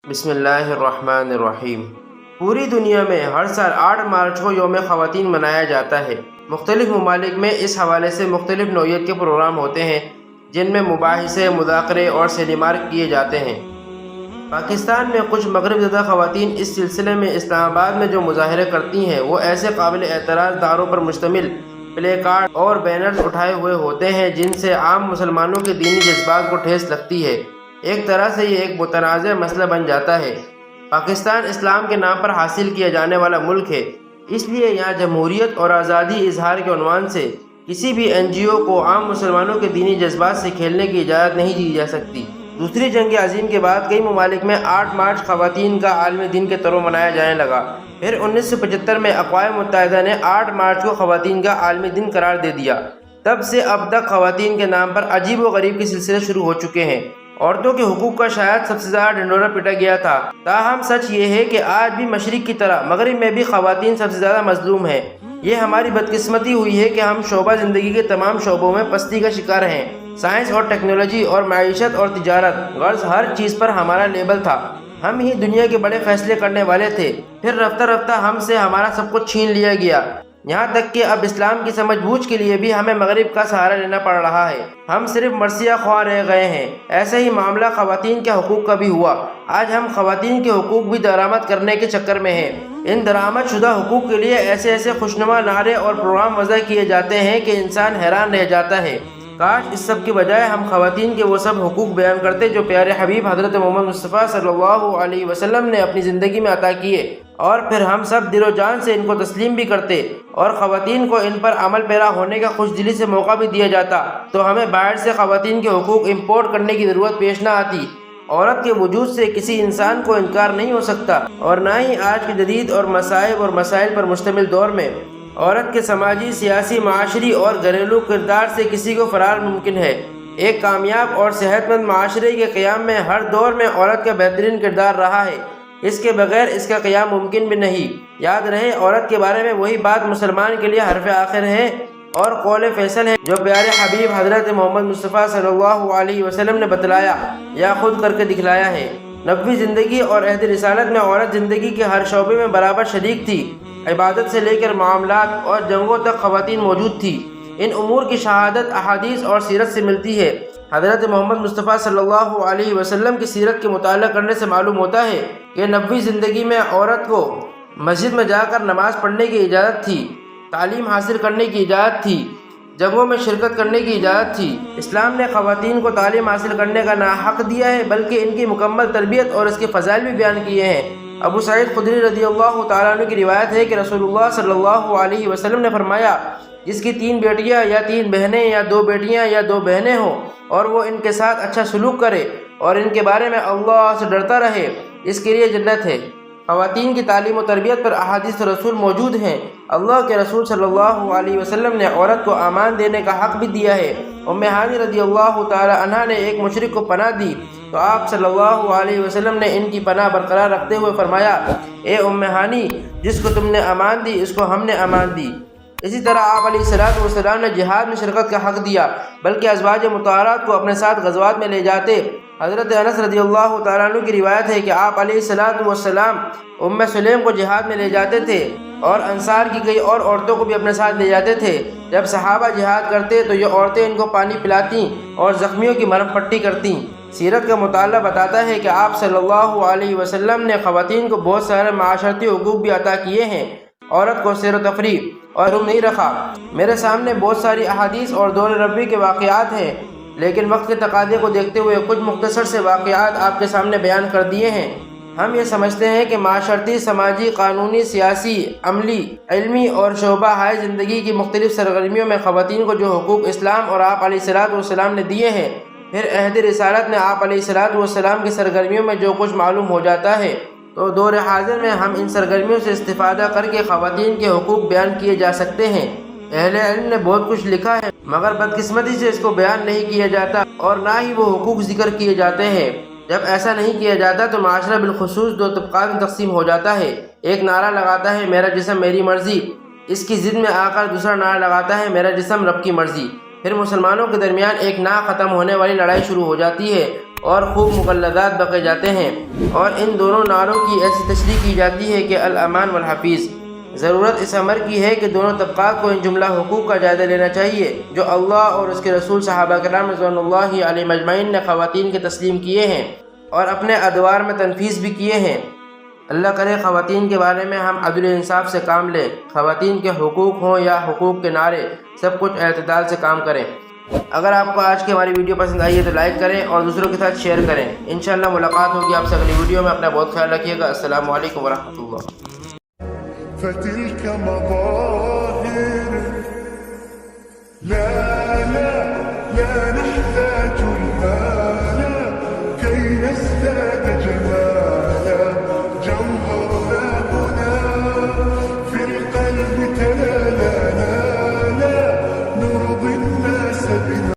بسم اللہ الرحمن الرحیم۔ پوری دنیا میں ہر سال 8 مارچ کو یوم خواتین منایا جاتا ہے۔ مختلف ممالک میں اس حوالے سے مختلف نوعیت کے پروگرام ہوتے ہیں جن میں مباحثے، مذاکرے اور سیمینار کیے جاتے ہیں۔ پاکستان میں کچھ مغرب زدہ خواتین اس سلسلے میں اسلام آباد میں جو مظاہرے کرتی ہیں وہ ایسے قابل اعتراض داروں پر مشتمل پلے کارڈ اور بینرز اٹھائے ہوئے ہوتے ہیں جن سے عام مسلمانوں کے دینی جذبات کو ٹھیس لگتی ہے۔ ایک طرح سے یہ ایک متنازع مسئلہ بن جاتا ہے۔ پاکستان اسلام کے نام پر حاصل کیا جانے والا ملک ہے، اس لیے یہاں جمہوریت اور آزادی اظہار کے عنوان سے کسی بھی NGO کو عام مسلمانوں کے دینی جذبات سے کھیلنے کی اجازت نہیں دی جا سکتی۔ دوسری جنگ عظیم کے بعد کئی ممالک میں 8 مارچ خواتین کا عالمی دن کے طور منایا جانے لگا۔ پھر 1975 میں اقوام متحدہ نے 8 مارچ کو خواتین کا عالمی دن قرار دے دیا۔ تب سے اب تک خواتین کے نام پر عجیب و غریب کے سلسلے شروع ہو چکے ہیں۔ عورتوں کے حقوق کا شاید سب سے زیادہ ڈھنڈورا پیٹا گیا تھا، تاہم سچ یہ ہے کہ آج بھی مشرق کی طرح مغرب میں بھی خواتین سب سے زیادہ مظلوم ہیں۔ یہ ہماری بدقسمتی ہوئی ہے کہ ہم شعبہ زندگی کے تمام شعبوں میں پستی کا شکار ہیں۔ سائنس اور ٹیکنالوجی اور معیشت اور تجارت، غرض ہر چیز پر ہمارا لیبل تھا۔ ہم ہی دنیا کے بڑے فیصلے کرنے والے تھے، پھر رفتہ رفتہ ہم سے ہمارا سب کچھ چھین لیا گیا، یہاں تک کہ اب اسلام کی سمجھ بوجھ کے لیے بھی ہمیں مغرب کا سہارا لینا پڑ رہا ہے۔ ہم صرف مرثیہ خواہ رہ گئے ہیں۔ ایسا ہی معاملہ خواتین کے حقوق کا بھی ہوا۔ آج ہم خواتین کے حقوق بھی درآمد کرنے کے چکر میں ہیں۔ ان درآمد شدہ حقوق کے لیے ایسے محترمہ نعرے اور پروگرام وضع کیے جاتے ہیں کہ انسان حیران رہ جاتا ہے۔ کاش اس سب کی بجائے ہم خواتین کے وہ سب حقوق بیان کرتے جو پیارے حبیب حضرت محمد مصطفیٰ صلی اللہ علیہ وسلم نے اپنی زندگی میں عطا کیے، اور پھر ہم سب دل و جان سے ان کو تسلیم بھی کرتے اور خواتین کو ان پر عمل پیرا ہونے کا خوش دلی سے موقع بھی دیا جاتا، تو ہمیں باہر سے خواتین کے حقوق امپورٹ کرنے کی ضرورت پیش نہ آتی۔ عورت کے وجود سے کسی انسان کو انکار نہیں ہو سکتا، اور نہ ہی آج کے جدید اور مصائب اور مسائل پر مشتمل دور میں عورت کے سماجی، سیاسی، معاشری اور گھریلو کردار سے کسی کو فرار ممکن ہے۔ ایک کامیاب اور صحت مند معاشرے کے قیام میں ہر دور میں عورت کا بہترین کردار رہا ہے، اس کے بغیر اس کا قیام ممکن بھی نہیں۔ یاد رہے، عورت کے بارے میں وہی بات مسلمان کے لیے حرف آخر ہے اور قول فیصل ہے جو پیارے حبیب حضرت محمد مصطفیٰ صلی اللہ علیہ وسلم نے بتلایا یا خود کر کے دکھلایا ہے۔ نبوی زندگی اور عہد رسالت میں عورت زندگی کے ہر شعبے میں برابر شریک تھی۔ عبادت سے لے کر معاملات اور جنگوں تک خواتین موجود تھی۔ ان امور کی شہادت احادیث اور سیرت سے ملتی ہے۔ حضرت محمد مصطفیٰ صلی اللہ علیہ وسلم کی سیرت کے مطالعہ کرنے سے معلوم ہوتا ہے کہ نبوی زندگی میں عورت کو مسجد میں جا کر نماز پڑھنے کی اجازت تھی، تعلیم حاصل کرنے کی اجازت تھی، جنگوں میں شرکت کرنے کی اجازت تھی۔ اسلام نے خواتین کو تعلیم حاصل کرنے کا نہ حق دیا ہے بلکہ ان کی مکمل تربیت اور اس کے فضائل بھی بیان کیے ہیں۔ ابو سعید خدری رضی اللہ تعالیٰ عنہ کی روایت ہے کہ رسول اللہ صلی اللہ علیہ وسلم نے فرمایا، جس کی 3 بیٹیاں یا 3 بہنیں یا 2 بیٹیاں یا 2 بہنیں ہوں اور وہ ان کے ساتھ اچھا سلوک کرے اور ان کے بارے میں اللہ سے ڈرتا رہے، اس کے لیے جنت ہے۔ خواتین کی تعلیم و تربیت پر احادیث رسول موجود ہیں۔ اللہ کے رسول صلی اللہ علیہ وسلم نے عورت کو امان دینے کا حق بھی دیا ہے۔ ام ہانی رضی اللہ تعالی عنہا نے ایک مشرک کو پناہ دی تو آپ صلی اللہ علیہ وسلم نے ان کی پناہ برقرار رکھتے ہوئے فرمایا، اے ام ہانی، جس کو تم نے امان دی اس کو ہم نے امان دی۔ اسی طرح آپ علیہ السلام نے جہاد میں شرکت کا حق دیا، بلکہ ازواج مطہرات کو اپنے ساتھ غزوات میں لے جاتے۔ حضرت انس رضی اللہ تعالیٰ عنہ کی روایت ہے کہ آپ علیہ السلام ام سلیم کو جہاد میں لے جاتے تھے اور انصار کی کئی اور عورتوں کو بھی اپنے ساتھ لے جاتے تھے۔ جب صحابہ جہاد کرتے تو یہ عورتیں ان کو پانی پلاتیں اور زخمیوں کی مرہم پٹی کرتیں۔ سیرت کا مطالعہ بتاتا ہے کہ آپ صلی اللہ علیہ وسلم نے خواتین کو بہت سارے معاشرتی حقوق بھی عطا کیے ہیں۔ عورت کو سیر و تفریح اور نہیں رکھا۔ میرے سامنے بہت ساری احادیث اور دور ربی کے واقعات ہیں، لیکن وقت کے تقاضے کو دیکھتے ہوئے کچھ مختصر سے واقعات آپ کے سامنے بیان کر دیے ہیں۔ ہم یہ سمجھتے ہیں کہ معاشرتی، سماجی، قانونی، سیاسی، عملی، علمی اور شعبہ ہائے زندگی کی مختلف سرگرمیوں میں خواتین کو جو حقوق اسلام اور آپ علیہ السلام نے دیے ہیں، پھر عہد رسالت نے آپ علیہ السلام کی سرگرمیوں میں جو کچھ معلوم ہو جاتا ہے، تو دور حاضر میں ہم ان سرگرمیوں سے استفادہ کر کے خواتین کے حقوق بیان کیے جا سکتے ہیں۔ اہل علم نے بہت کچھ لکھا ہے مگر بدقسمتی سے اس کو بیان نہیں کیا جاتا اور نہ ہی وہ حقوق ذکر کیے جاتے ہیں۔ جب ایسا نہیں کیا جاتا تو معاشرہ بالخصوص 2 طبقات میں تقسیم ہو جاتا ہے۔ ایک نعرہ لگاتا ہے میرا جسم میری مرضی، اس کی ضد میں آ کر دوسرا نعرہ لگاتا ہے میرا جسم رب کی مرضی۔ پھر مسلمانوں کے درمیان ایک نہ ختم ہونے والی لڑائی شروع ہو جاتی ہے اور خوب مغلظات بکے جاتے ہیں، اور ان دونوں نعروں کی ایسی تشریح کی جاتی ہے کہ الامان والحفیظ۔ ضرورت اس امر کی ہے کہ دونوں طبقات کو ان جملہ حقوق کا جائزہ لینا چاہیے جو اللہ اور اس کے رسول صحابہ کرام رضوان اللہ علیہم اجمعین نے خواتین کے تسلیم کیے ہیں اور اپنے ادوار میں تنفیذ بھی کیے ہیں۔ اللہ کرے خواتین کے بارے میں ہم عدل انصاف سے کام لیں، خواتین کے حقوق ہوں یا حقوق کے نعرے، سب کچھ اعتدال سے کام کریں۔ اگر آپ کو آج کی ہماری ویڈیو پسند آئی ہے تو لائک کریں اور دوسروں کے ساتھ شیئر کریں۔ انشاءاللہ ملاقات ہوگی آپ سے اگلی ویڈیو میں۔ اپنا بہت خیال رکھیے گا۔ السلام علیکم ورحمۃ اللہ۔ فتلك مظاهر لا لا لا نحزن